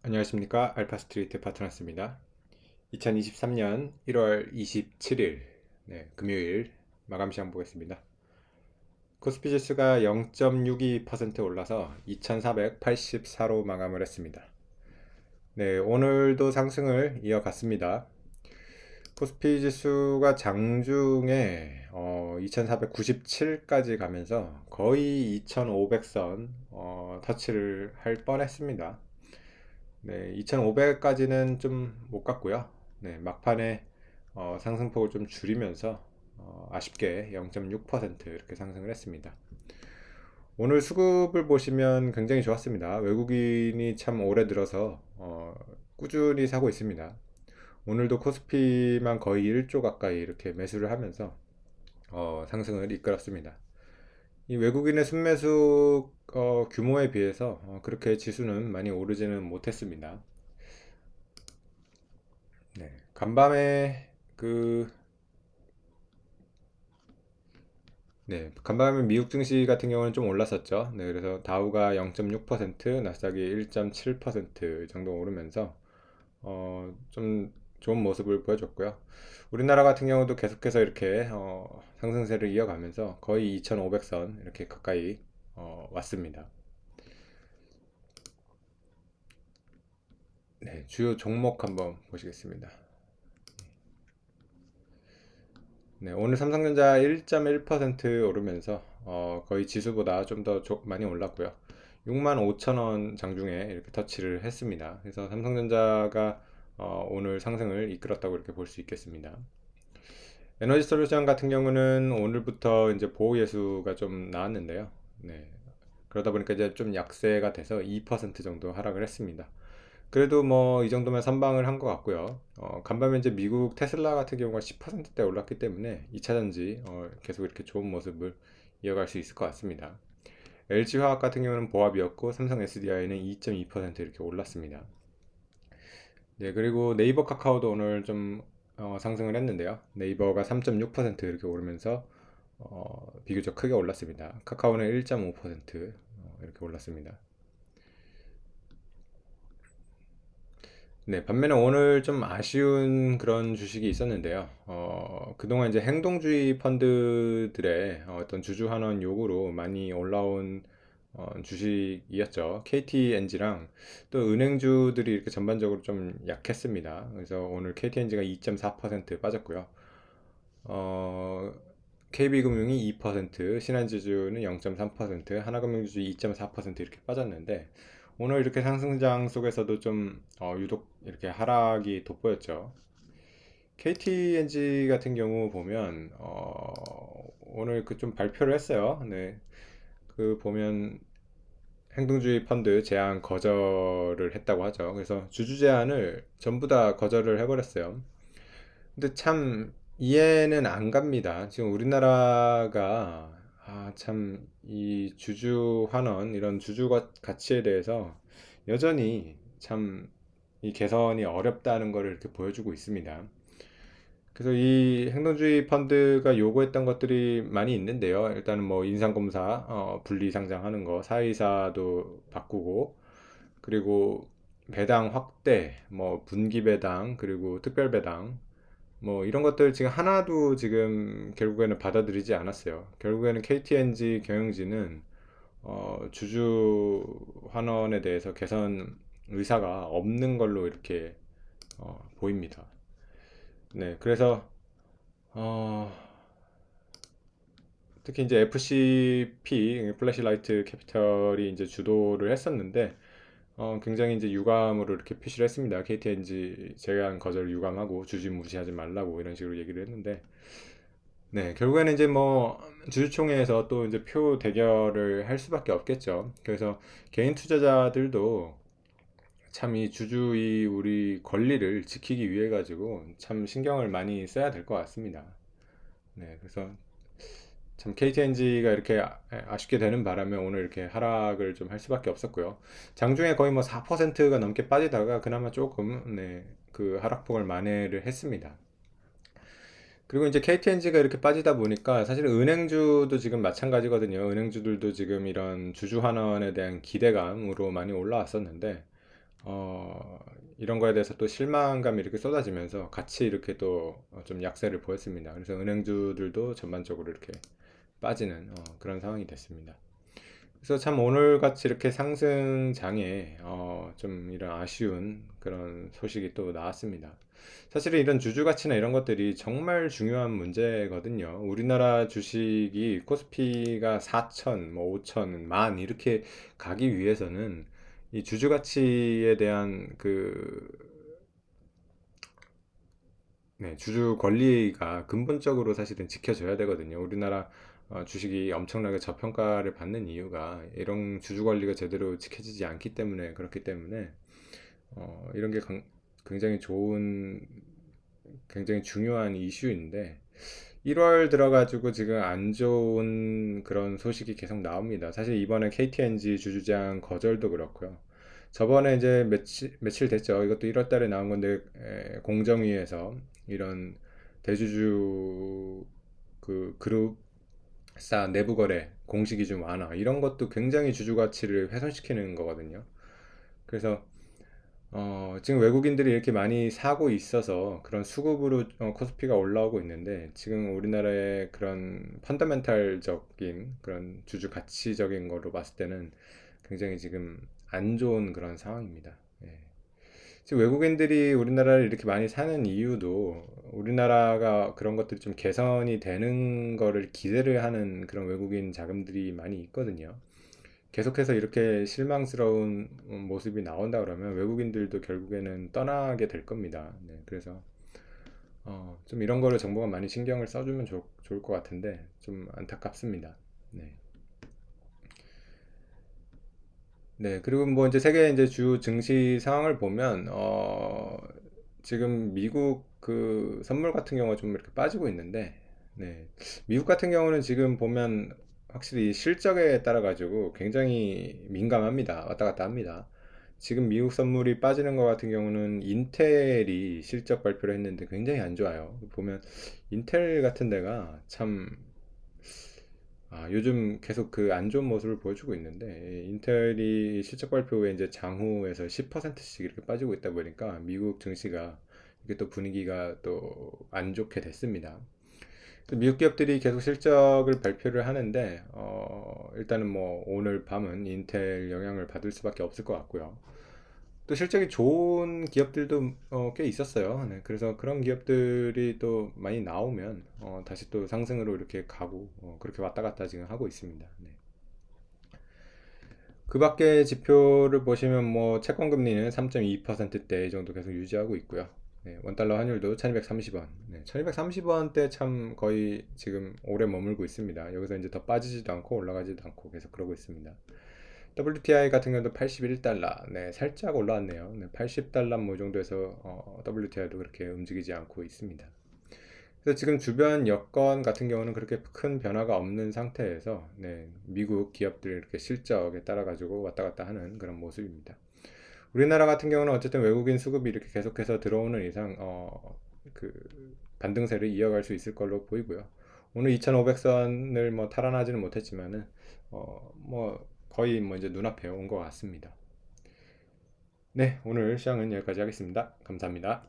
안녕하십니까. 알파스트리트 파트너스입니다. 2023년 1월 27일 금요일 마감 시장 보겠습니다. 코스피 지수가 0.62% 올라서 2484로 마감을 했습니다. 오늘도 상승을 이어갔습니다. 코스피 지수가 장중에 2497까지 가면서 거의 2500선 터치를 할 뻔했습니다. 2500까지는 좀 못 갔고요. 막판에 상승폭을 좀 줄이면서 아쉽게 0.6% 이렇게 상승을 했습니다. 오늘 수급을 보시면 굉장히 좋았습니다. 외국인이 참 올해 들어서 꾸준히 사고 있습니다. 오늘도 코스피만 거의 1조 가까이 이렇게 매수를 하면서 상승을 이끌었습니다. 이 외국인의 순매수 규모에 비해서 그렇게 지수는 많이 오르지는 못했습니다. 간밤에 간밤에 미국 증시 같은 경우는 좀 올랐었죠. 그래서 다우가 0.6%, 나스닥이 1.7% 정도 오르면서 좀 좋은 모습을 보여줬고요. 우리나라 같은 경우도 계속해서 이렇게 상승세를 이어가면서 거의 2,500선 이렇게 가까이 왔습니다. 주요 종목 한번 보시겠습니다. 오늘 삼성전자 1.1% 오르면서 거의 지수보다 좀 더 많이 올랐고요. 65,000원 장중에 이렇게 터치를 했습니다. 그래서 삼성전자가 오늘 상승을 이끌었다고 이렇게 볼 수 있겠습니다. 에너지 솔루션 같은 경우는 오늘부터 이제 보호 예수가 좀 나왔는데요. 그러다 보니까 이제 좀 약세가 돼서 2% 정도 하락을 했습니다. 그래도 뭐 이 정도면 선방을 한 것 같고요. 간밤에 이제 미국 테슬라 같은 경우가 10%대 올랐기 때문에 2차전지 계속 이렇게 좋은 모습을 이어갈 수 있을 것 같습니다. LG화학 같은 경우는 보합이었고 삼성 SDI는 2.2% 이렇게 올랐습니다. 그리고 네이버 카카오도 오늘 좀 상승을 했는데요. 네이버가 3.6% 이렇게 오르면서 비교적 크게 올랐습니다. 카카오는 1.5% 이렇게 올랐습니다. 반면에 오늘 좀 아쉬운 그런 주식이 있었는데요. 그동안 이제 행동주의 펀드들의 어떤 주주환원 요구로 많이 올라온 주식이었죠. KTNG랑 또 은행주들이 이렇게 전반적으로 좀 약했습니다. 그래서 오늘 KTNG가 2.4% 빠졌고요. KB금융이 2%, 신한지주는 0.3%, 하나금융지주 2.4% 이렇게 빠졌는데 오늘 이렇게 상승장 속에서도 좀 유독 이렇게 하락이 돋보였죠. KTNG 같은 경우 보면 오늘 그 좀 발표를 했어요. 그 보면 행동주의 펀드 제한 거절을 했다고 하죠. 그래서 주주 제한을 전부 다 거절을 해버렸어요. 근데 참 이해는 안 갑니다. 지금 우리나라가 참 이 주주 환원 이런 주주 가치에 대해서 여전히 참 이 개선이 어렵다는 것을 이렇게 보여주고 있습니다. 그래서 이 행동주의 펀드가 요구했던 것들이 많이 있는데요. 일단은 뭐 인상검사 분리 상장하는 거, 사이사도 바꾸고, 그리고 배당 확대, 뭐 분기 배당, 그리고 특별 배당, 뭐 이런 것들 지금 하나도 지금 결국에는 받아들이지 않았어요. 결국에는 KTNG 경영진은 주주 환원에 대해서 개선 의사가 없는 걸로 이렇게 보입니다. 그래서 어, 특히 이제 FCP 플래시라이트 캐피털이 이제 주도를 했었는데 굉장히 이제 유감으로 이렇게 표시를 했습니다. KTNG 제한 거절 유감하고 주주 무시하지 말라고 이런 식으로 얘기를 했는데 결국에는 이제 뭐 주주총회에서 또 이제 표 대결을 할 수밖에 없겠죠. 그래서 개인 투자자들도 참 이 주주의 우리 권리를 지키기 위해 가지고 참 신경을 많이 써야 될 것 같습니다. 그래서 참 KTNG가 이렇게 아쉽게 되는 바람에 오늘 이렇게 하락을 좀 할 수밖에 없었고요. 장중에 거의 뭐 4%가 넘게 빠지다가 그나마 조금 그 하락폭을 만회를 했습니다. 그리고 이제 KTNG가 이렇게 빠지다 보니까 사실 은행주도 지금 마찬가지거든요. 은행주들도 지금 이런 주주 환원에 대한 기대감으로 많이 올라왔었는데 어, 이런 거에 대해서 또 실망감이 이렇게 쏟아지면서 같이 이렇게 또 좀 약세를 보였습니다. 그래서 은행주들도 전반적으로 이렇게 빠지는 그런 상황이 됐습니다. 그래서 참 오늘 같이 이렇게 상승장에 좀 이런 아쉬운 그런 소식이 또 나왔습니다. 사실은 이런 주주 가치나 이런 것들이 정말 중요한 문제거든요. 우리나라 주식이 코스피가 4천, 뭐 5천, 만 이렇게 가기 위해서는 이 주주 가치에 대한 네, 주주 권리가 근본적으로 사실은 지켜져야 되거든요. 우리나라 주식이 엄청나게 저평가를 받는 이유가 이런 주주 권리가 제대로 지켜지지 않기 때문에 그렇기 때문에 이런 게 굉장히 굉장히 중요한 이슈인데 1월 들어가지고 지금 안 좋은 그런 소식이 계속 나옵니다. 사실 이번에 KTNG 주주장 거절도 그렇고요. 저번에 이제 며칠 됐죠. 이것도 1월 달에 나온 건데 공정위에서 이런 대주주 그룹사 내부 거래 공시 기준 완화 이런 것도 굉장히 주주 가치를 훼손시키는 거거든요. 그래서 지금 외국인들이 이렇게 많이 사고 있어서 그런 수급으로 코스피가 올라오고 있는데 지금 우리나라의 그런 펀더멘탈적인 그런 주주 가치적인 거로 봤을 때는 굉장히 지금 안 좋은 그런 상황입니다. 예. 지금 외국인들이 우리나라를 이렇게 많이 사는 이유도 우리나라가 그런 것들이 좀 개선이 되는 거를 기대를 하는 그런 외국인 자금들이 많이 있거든요. 계속해서 이렇게 실망스러운 모습이 나온다 그러면 외국인들도 결국에는 떠나게 될 겁니다. 네, 그래서 좀 이런 거를 정부가 많이 신경을 써주면 좋을 것 같은데 좀 안타깝습니다. 네. 네, 그리고 뭐 이제 세계 이제 주 증시 상황을 보면 지금 미국 그 선물 같은 경우가 좀 이렇게 빠지고 있는데, 네, 미국 같은 경우는 지금 보면 확실히 실적에 따라 가지고 굉장히 민감합니다. 왔다 갔다 합니다. 지금 미국 선물이 빠지는 것 같은 경우는 인텔이 실적 발표를 했는데 굉장히 안 좋아요. 보면 인텔 같은 데가 참 요즘 계속 그 안 좋은 모습을 보여주고 있는데, 인텔이 실적 발표 후에 이제 장후에서 10%씩 이렇게 빠지고 있다 보니까 미국 증시가 이게 또 분위기가 또 안 좋게 됐습니다. 미국 기업들이 계속 실적을 발표를 하는데, 일단은 뭐 오늘 밤은 인텔 영향을 받을 수밖에 없을 것 같고요. 또 실적이 좋은 기업들도 꽤 있었어요. 네, 그래서 그런 기업들이 또 많이 나오면 다시 또 상승으로 이렇게 가고 그렇게 왔다 갔다 지금 하고 있습니다. 네. 그 밖에 지표를 보시면 뭐 채권 금리는 3.2%대 정도 계속 유지하고 있고요. 네, 원달러 환율도 1230원. 네, 1230원대 참 거의 지금 오래 머물고 있습니다. 여기서 이제 더 빠지지도 않고 올라가지도 않고 계속 그러고 있습니다. WTI 같은 경우도 81달러. 네, 살짝 올라왔네요. 네, 80달러 뭐 정도에서 WTI도 그렇게 움직이지 않고 있습니다. 그래서 지금 주변 여건 같은 경우는 그렇게 큰 변화가 없는 상태에서 네, 미국 기업들 이렇게 실적에 따라 가지고 왔다 갔다 하는 그런 모습입니다. 우리나라 같은 경우는 어쨌든 외국인 수급이 이렇게 계속해서 들어오는 이상 그 반등세를 이어갈 수 있을 걸로 보이고요. 오늘 2,500선을 뭐 탈환하지는 못했지만은 뭐 거의 뭐 이제 눈앞에 온 것 같습니다. 네, 오늘 시황은 여기까지 하겠습니다. 감사합니다.